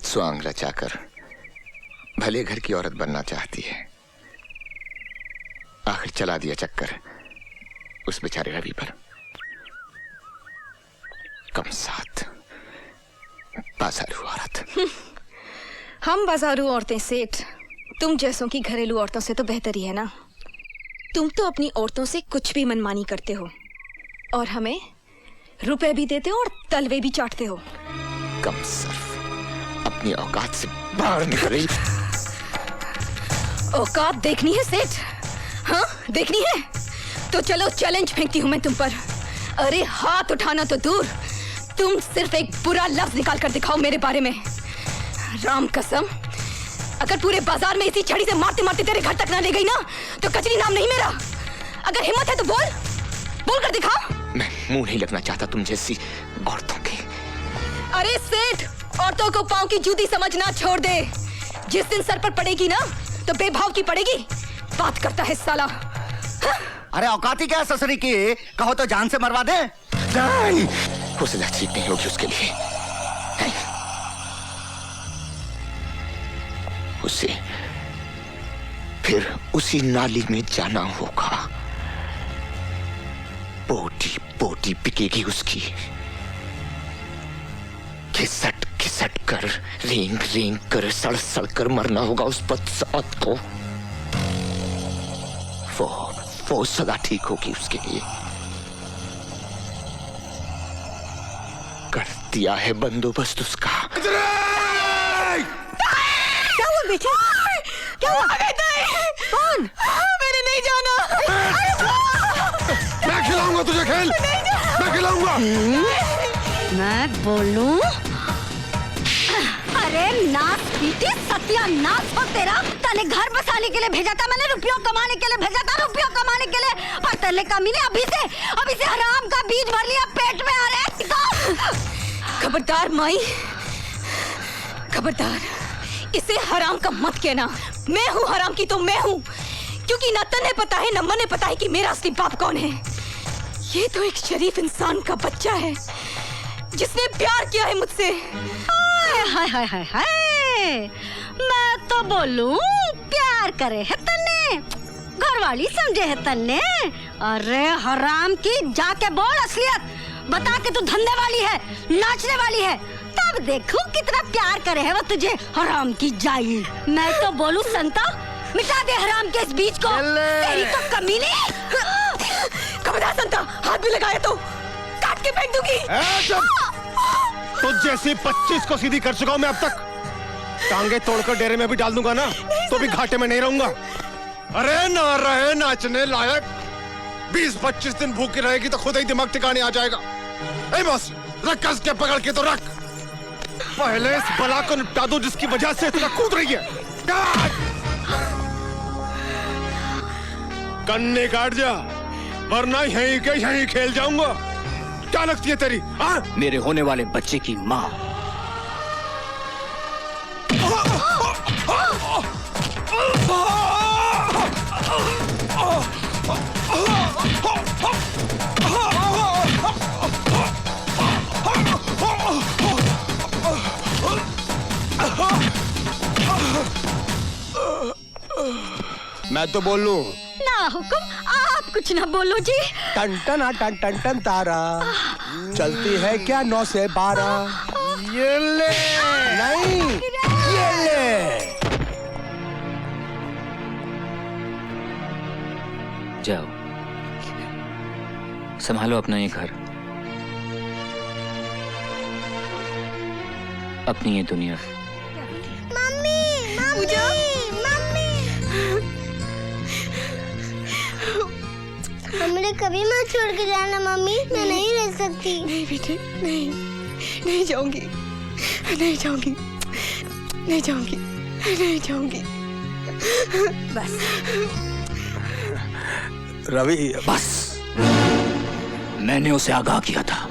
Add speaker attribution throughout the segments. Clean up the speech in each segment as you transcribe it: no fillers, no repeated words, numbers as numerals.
Speaker 1: स्वांग रचाकर भले घर की औरत बनना चाहती है। आखिर चला दिया चक्कर उस बेचारे रवि पर। कम साथ बाजारू औरत।
Speaker 2: हम बाजारू औरतें सेठ, तुम जैसों की घरेलू औरतों से तो बेहतर ही है ना। तुम तो अपनी औरतों से कुछ भी मनमानी करते हो और हमें रुपए भी देते हो और तलवे भी चाटते हो।
Speaker 1: कम सर्फ, अपनी औकात से बाहर निकल रही।
Speaker 2: औकात देखनी है सेठ? हाँ देखनी है तो चलो चैलेंज फेंकती हूँ मैं तुम पर। अरे हाथ उठाना तो दूर, तुम सिर्फ एक बुरा लफ्ज निकाल कर दिखाओ मेरे बारे में। राम कसम, अगर पूरे बाजार में इसी छड़ी से मारते मारते तेरे घर तक ना ले गई ना तो कचरी नाम नहीं मेरा। अगर हिम्मत है तो बोल, बोल कर दिखा।
Speaker 1: मैं मुंह नहीं लगना चाहता तुम जैसी औरतों के।
Speaker 2: अरे सेठ, औरतों को पांव की जूती समझना छोड़ दे। जिस दिन सर पर पड़ेगी ना तो बेभाव की पड़ेगी। बात करता है साला।
Speaker 3: अरे औकाती क्या ससुरी की, कहो तो जान से मरवा दे।
Speaker 1: नहीं, वो सजा ठीक नहीं होगी उसके लिए। उसे फिर उसी नाली में जाना होगा। बोटी बोटी बिकेगी उसकी। घिसट घिसट कर, रेंग रेंग कर, सड़ सड़ कर मरना होगा उस बदसौत को। वो सदा ठीक होगी उसके लिए। कर दिया है बंदोबस्त उसका।
Speaker 2: क्या हुआ बेटे? क्या हुआ? कौन? मैंने नहीं जाना।
Speaker 4: मैं खिलाऊंगा तुझे खेल, मैं खिलाऊंगा।
Speaker 5: मैं बोलूं? अरे नाच पीटी सत्यानाश हो तेरा। तले घर बसाने के लिए भेजा था मैंने, रुपयों कमाने के लिए भेजा था, रुपयों कमाने के लिए। और तेरे कमी ने अभी से हराम का बीज भर लिया पेट में। आ रहे
Speaker 2: खबरदार माई, खबरदार, इसे हराम का मत कहना। मैं हूँ हराम की तो मैं हूँ, क्योंकि न तन्हें पता है न मने पता है कि मेरा असली बाप कौन है। ये तो एक शरीफ इंसान का बच्चा है जिसने प्यार किया है मुझसे।
Speaker 5: हाय हाय हाय हाय, मैं तो बोलूं प्यार करे है तन्ने, घरवाली समझे है तन्ने। अरे हराम की, जाके बोल असलियत बता के तू धंधे वाली है, नाचने वाली है, तब देखूं कितना प्यार करे है वो तुझे। हराम की जाई। मैं तो बोलूं संता, मिटा दे हराम के इस बीज को। तेरी तो कमी नहीं।
Speaker 2: खबरदार संता, हाथ भी लगाया तो काट के फेंक दूंगी।
Speaker 4: तुझ जैसी 25 को सीधी कर चुका हूं मैं अब तक। टांगे तोड़कर डेरे में भी डाल दूंगा ना तो भी घाटे में नहीं रहूंगा। अरे ना रहे नाचने लायक, 20-25 दिन भूखी रहेगी तो खुद ही दिमाग ठिकाने आ जाएगा। ए बस रख, कस के पकड़ के तो रख। पहले इस बला को निपटा दो जिसकी वजह से इतना कूद रही है। कन्ने काट जा, वरना यहीं के यहीं खेल जाऊंगा। क्या लगती है तेरी?
Speaker 6: मेरे होने वाले बच्चे की माँ।
Speaker 4: मैं तो बोल लूं?
Speaker 5: ना हुक्म, आप कुछ ना बोलो जी।
Speaker 7: टन टन टन टन टन तारा चलती है क्या 9 से 12?
Speaker 4: ये ले।
Speaker 7: नहीं, ये ले।
Speaker 6: जाओ, संभालो अपना ये घर, अपनी ये दुनिया।
Speaker 5: Mummy, mummy, mummy.
Speaker 8: हमने कभी मत छोड़ के जाना मम्मी, मैं नहीं रह सकती।
Speaker 2: नहीं बेटे, नहीं, नहीं जाऊंगी, नहीं जाऊंगी, नहीं जाऊंगी, नहीं जाऊंगी।
Speaker 5: बस
Speaker 7: रवि,
Speaker 6: बस, मैंने उसे आगाह किया था,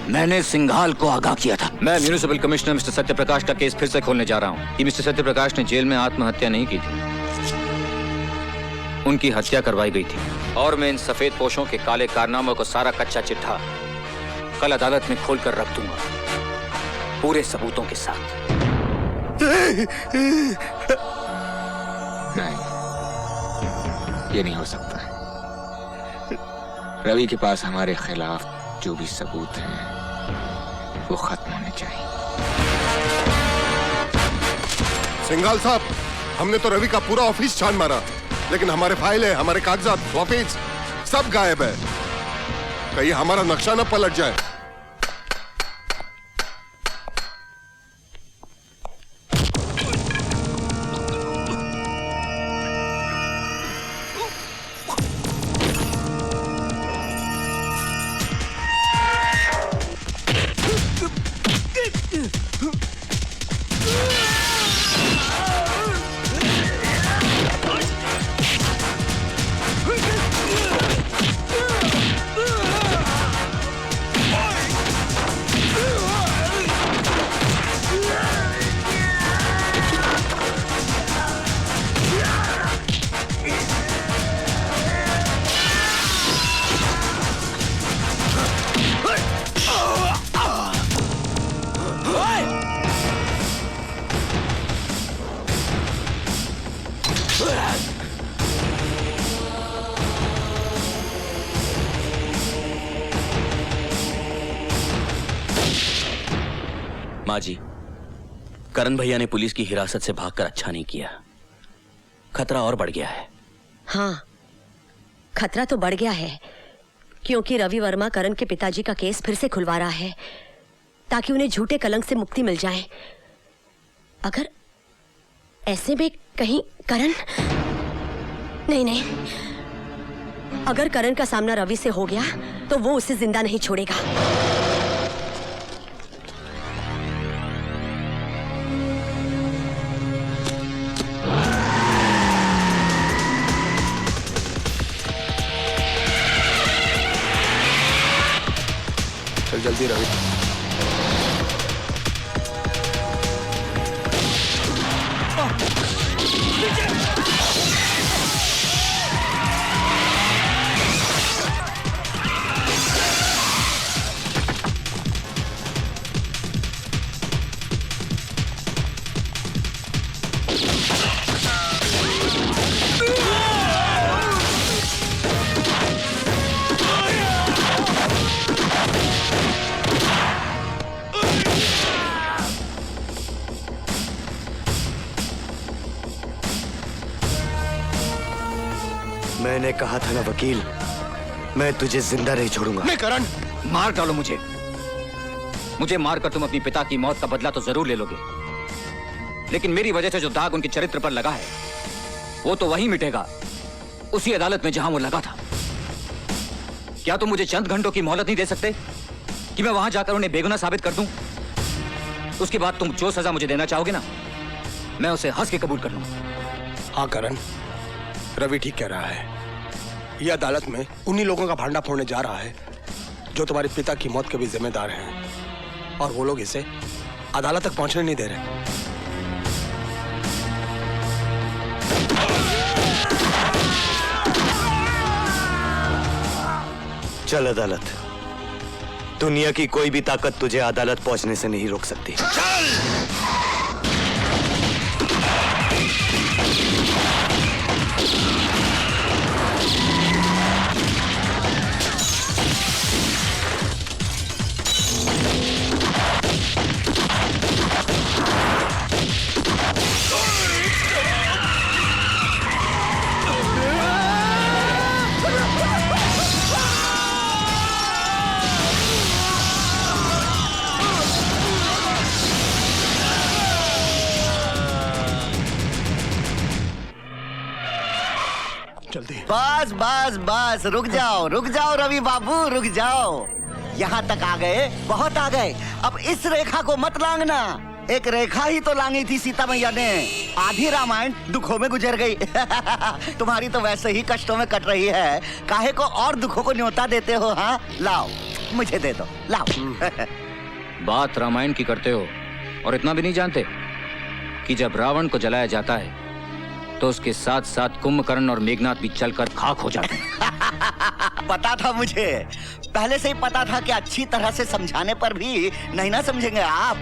Speaker 6: मैंने सिंघाल को आगाह किया था। मैं म्युनिसिपल कमिश्नर मिस्टर सत्यप्रकाश का केस फिर से खोलने जा रहा हूँ कि मिस्टर सत्यप्रकाश ने जेल में आत्महत्या नहीं की थी, उनकी हत्या करवाई गई थी। और मैं इन सफेद पोशों के काले कारनामों को सारा कच्चा चिट्ठा कल अदालत में खोलकर रख दूंगा। पूरे सबूतों के साथ।
Speaker 1: नहीं, ये नहीं हो सकता। रवि के पास हमारे खिलाफ जो भी सबूत हैं वो खत्म होने चाहिए।
Speaker 4: सिंघाल साहब, हमने तो रवि का पूरा ऑफिस छान मारा, लेकिन हमारे फाइलें, हमारे कागजात, ऑफिस सब गायब है। कहीं हमारा नक्शा न पलट जाए।
Speaker 9: माँ जी, करण भैया ने पुलिस की हिरासत से भागकर अच्छा नहीं किया। खतरा और बढ़ गया है।
Speaker 10: हाँ, खतरा तो बढ़ गया है, क्योंकि रवि वर्मा करण के पिताजी का केस फिर से खुलवा रहा है ताकि उन्हें झूठे कलंक से मुक्ति मिल जाए। अगर ऐसे में कहीं करण नहीं, अगर करण का सामना रवि से हो गया तो वो उसे जिंदा नहीं छोड़ेगा।
Speaker 7: चल जल्दी रवि।
Speaker 3: मैंने कहा था ना वकील, मैं तुझे जिंदा नहीं छोड़ूंगा।
Speaker 4: नहीं करण,
Speaker 6: मार डालो मुझे मारकर तुम अपनी पिता की मौत का बदला तो जरूर ले लोगे, लेकिन मेरी वजह से जो दाग उनके चरित्र पर लगा है वो तो वहीं मिटेगा, उसी अदालत में जहां वो लगा था। क्या तुम मुझे चंद घंटों की मोहलत नहीं दे सकते कि मैं वहां जाकर उन्हें बेगुनाह साबित कर दूं? उसके बाद तुम जो सजा मुझे देना चाहोगे ना, मैं उसे हंस के कबूल कर लूंगा।
Speaker 7: हाँ करण, रवि ठीक कह रहा है। ये अदालत में उन्हीं लोगों का भांडा फोड़ने जा रहा है जो तुम्हारे पिता की मौत के भी जिम्मेदार हैं, और वो लोग इसे अदालत तक पहुंचने नहीं दे रहे।
Speaker 3: चल अदालत। दुनिया की कोई भी ताकत तुझे अदालत पहुंचने से नहीं रोक सकती। बस बस बस, रुक जाओ रवि बाबू, रुक जाओ। यहाँ तक आ गए, बहुत आ गए। अब इस रेखा को मत लांघना। एक रेखा ही तो लांगी थी सीता मैया ने। आधी रामायण दुखों में गुजर गई। तुम्हारी तो वैसे ही कष्टों में कट रही है, काहे को और दुखों को न्योता देते हो? हाँ, लाओ, मुझे दे दो, लाओ।
Speaker 6: बात रामायण की करते हो और इतना भी नहीं जानते कि जब रावण को जलाया जाता है तो उसके साथ साथ कुंभकर्ण और मेघनाथ भी चलकर खाक हो जाते हैं।
Speaker 3: पता था मुझे, पहले से ही पता था कि अच्छी तरह से समझाने पर भी नहीं ना समझेंगे आप,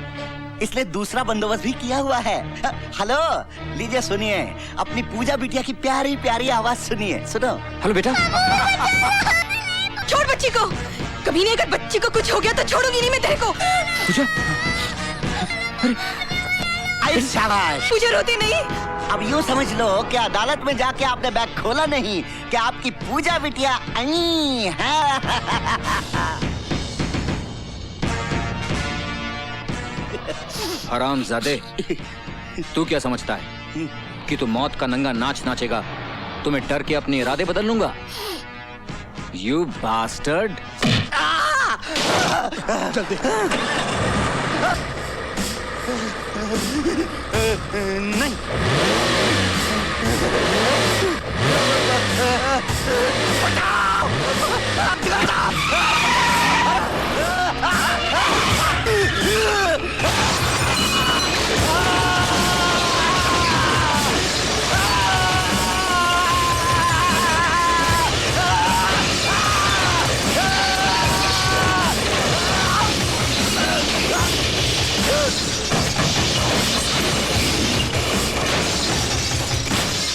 Speaker 3: इसलिए दूसरा बंदोबस्त भी किया हुआ है। हेलो, लीजिए सुनिए, अपनी पूजा बिटिया की प्यारी प्यारी आवाज सुनिए, सुनो।
Speaker 6: हेलो बेटा।
Speaker 2: छोड़ बच्ची को, कभी नहीं, अगर बच्ची को कुछ हो गया तो छोड़ूंगी नहीं मैं तेरे को।
Speaker 6: पूजा,
Speaker 3: आई शाबाश।
Speaker 2: पूजा रोती नहीं।
Speaker 3: अब यूँ समझ लो कि अदालत में जाके आपने बैग खोला नहीं कि आपकी पूजा बिटिया आई है।
Speaker 6: हरामजादे, तू क्या समझता है कि तू मौत का नंगा नाच नाचेगा तो मैं डर के अपने इरादे बदल लूंगा? You bastard.
Speaker 7: जल्दी।
Speaker 3: नहीं।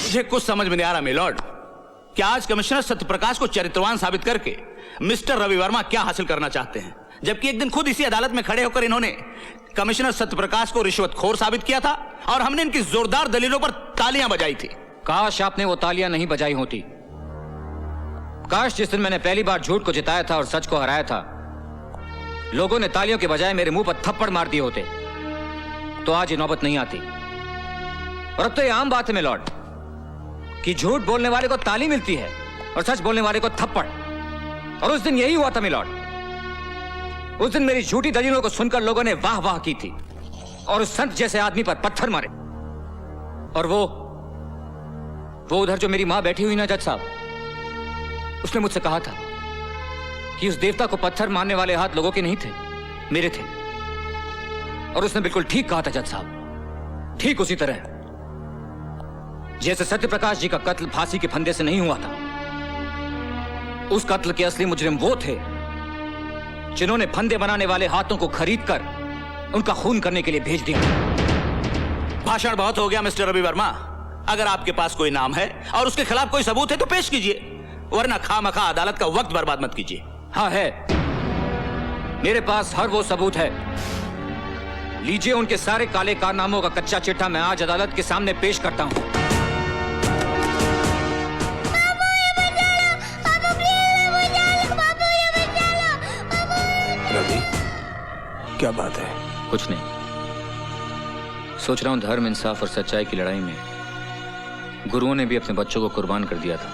Speaker 11: मुझे कुछ समझ में नहीं आ रहा मिलॉर्ड, कि आज कमिश्नर सत्यप्रकाश को चरित्रवान साबित करके मिस्टर रवि वर्मा क्या हासिल करना चाहते हैं, जबकि एक दिन खुद इसी अदालत में खड़े होकर इन्होंने कमिश्नर सत्यप्रकाश को रिश्वतखोर साबित किया था और हमने इनकी जोरदार दलीलों पर तालियां बजाई थी।
Speaker 6: काश आपने वो तालियां नहीं बजाई होती। काश जिस दिन मैंने पहली बार झूठ को जिताया था और सच को हराया था, लोगों ने तालियों के बजाय मेरे मुंह पर थप्पड़ मार दिए होते, तो आज ये नौबत नहीं आती। और अब तो ये आम बात है मिलॉर्ड कि झूठ बोलने वाले को ताली मिलती है और सच बोलने वाले को थप्पड़। और उस दिन यही हुआ था मिलॉर्ड। उस दिन मेरी झूठी दलीलों को सुनकर लोगों ने वाह वाह की थी और उस संत जैसे आदमी पर पत्थर मारे। और वो उधर जो मेरी मां बैठी हुई ना जज साहब, उसने मुझसे कहा था कि उस देवता को पत्थर मारने वाले हाथ लोगों के नहीं थे, मेरे थे। और उसने बिल्कुल ठीक कहा था जज साहब, ठीक उसी तरह जैसे सत्यप्रकाश जी का कत्ल फांसी के फंदे से नहीं हुआ था। उस कत्ल के असली मुजरिम वो थे जिन्होंने फंदे बनाने वाले हाथों को खरीदकर उनका खून करने के लिए भेज दिया।
Speaker 11: भाषण बहुत हो गया मिस्टर रवि वर्मा। अगर आपके पास कोई नाम है और उसके खिलाफ कोई सबूत है तो पेश कीजिए, वरना खामखा अदालत का वक्त बर्बाद मत कीजिए।
Speaker 6: हाँ है, मेरे पास हर वो सबूत है। लीजिए उनके सारे काले कारनामों का कच्चा चिट्ठा मैं आज अदालत के सामने पेश करता हूं।
Speaker 7: रवि, क्या बात है?
Speaker 6: कुछ नहीं, सोच रहा हूं धर्म, इंसाफ और सच्चाई की लड़ाई में गुरुओं ने भी अपने बच्चों को कुर्बान कर दिया था।